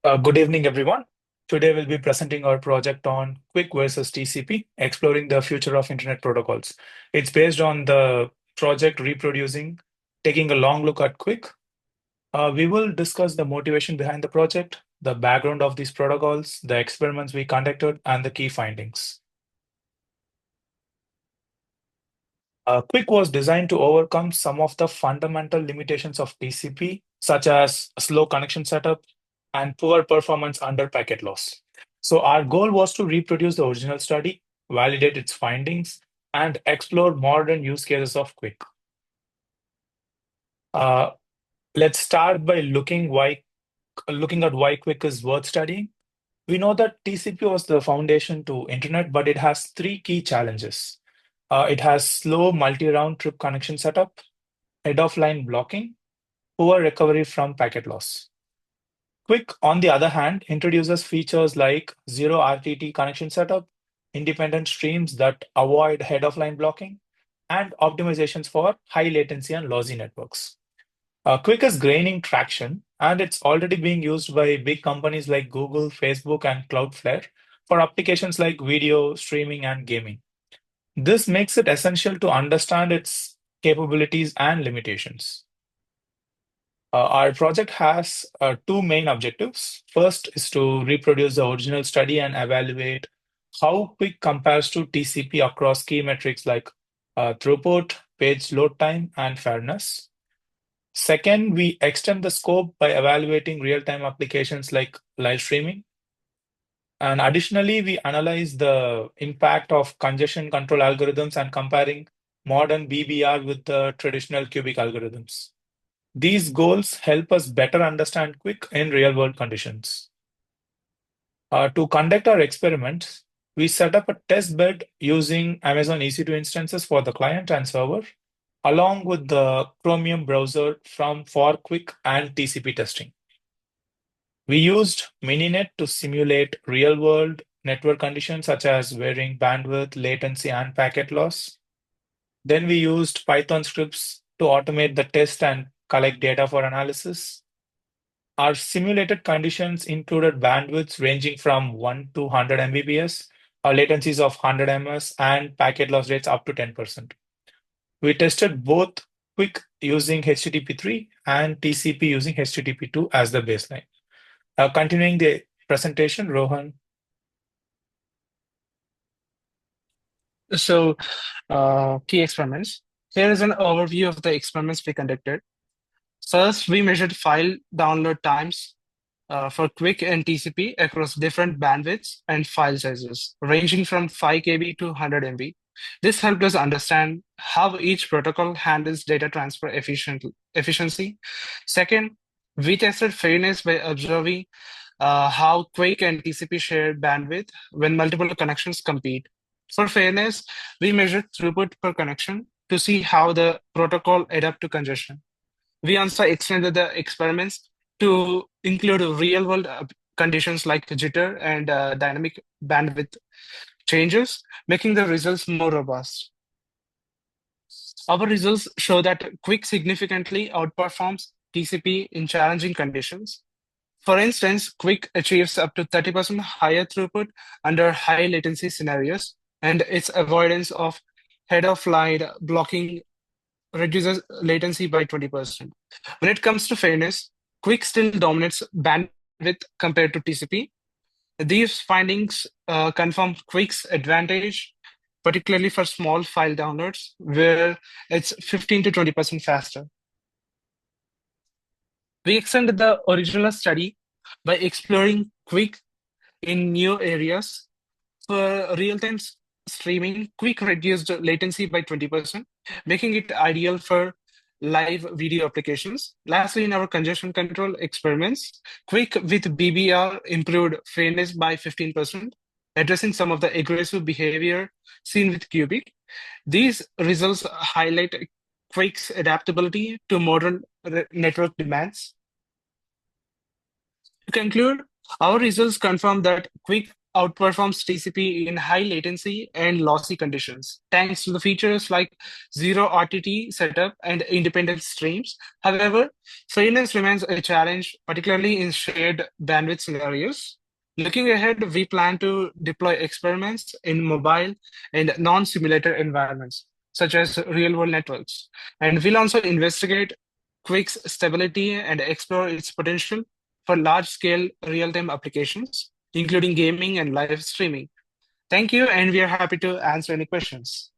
Good evening, everyone. Today we'll be presenting our project on QUIC versus TCP, exploring the future of Internet protocols. It's based on the project reproducing, taking a long look at QUIC. We will discuss the motivation behind the project, the background of these protocols, the experiments we conducted, and the key findings. QUIC was designed to overcome some of the fundamental limitations of TCP, such as slow connection setup and poor performance under packet loss. So our goal was to reproduce the original study, validate its findings, and explore modern use cases of QUIC. Uh, let's start by looking at why QUIC is worth studying. We know that TCP was the foundation to internet, but it has three key challenges. It has slow multi-round trip connection setup, head-of-line blocking, poor recovery from packet loss. QUIC, on the other hand, introduces features like zero RTT connection setup, independent streams that avoid head-of-line blocking, and optimizations for high latency and lossy networks. QUIC is gaining traction, and it's already being used by big companies like Google, Facebook, and Cloudflare for applications like video, streaming, and gaming. This makes it essential to understand its capabilities and limitations. Our project has two main objectives. First is to reproduce the original study and evaluate how QUIC compares to TCP across key metrics like throughput, page load time, and fairness. Second, we extend the scope by evaluating real-time applications like live streaming. And additionally, we analyze the impact of congestion control algorithms and comparing modern BBR with the traditional cubic algorithms. These goals help us better understand QUIC in real-world conditions. To conduct our experiments, we set up a test bed using Amazon EC2 instances for the client and server, along with the Chromium browser for QUIC and TCP testing. We used Mininet to simulate real-world network conditions such as varying bandwidth, latency, and packet loss. Then we used Python scripts to automate the test and collect data for analysis. Our simulated conditions included bandwidths ranging from 1 to 100 Mbps, latencies of 100 ms, and packet loss rates up to 10%. We tested both QUIC using HTTP3 and TCP using HTTP2 as the baseline. Continuing the presentation, Rohan. So, key experiments. Here is an overview of the experiments we conducted. First, we measured file download times for QUIC and TCP across different bandwidths and file sizes, ranging from 5 KB to 100 MB. This helped us understand how each protocol handles data transfer efficiency. Second, we tested fairness by observing how QUIC and TCP share bandwidth when multiple connections compete. For fairness, we measured throughput per connection to see how the protocol adapt to congestion. We also extended the experiments to include real-world conditions like jitter and dynamic bandwidth changes, making the results more robust. Our results show that QUIC significantly outperforms TCP in challenging conditions. For instance, QUIC achieves up to 30% higher throughput under high latency scenarios, and its avoidance of head-of-line blocking reduces latency by 20%. When it comes to fairness, QUIC still dominates bandwidth compared to TCP. These findings confirm QUIC's advantage, particularly for small file downloads, where it's 15 to 20% faster. We extended the original study by exploring QUIC in new areas. For real-time streaming, QUIC reduced latency by 20%, making it ideal for live video applications. Lastly, in our congestion control experiments, QUIC with BBR improved fairness by 15%, addressing some of the aggressive behavior seen with QUIC. These results highlight QUIC's adaptability to modern network demands. To conclude, our results confirm that QUIC outperforms TCP in high latency and lossy conditions, thanks to the features like zero RTT setup and independent streams. However, fairness remains a challenge, particularly in shared bandwidth scenarios. Looking ahead, we plan to deploy experiments in mobile and non-simulator environments, such as real-world networks. And we'll also investigate QUIC's stability and explore its potential for large-scale real-time applications, including gaming and live streaming. Thank you, and we are happy to answer any questions.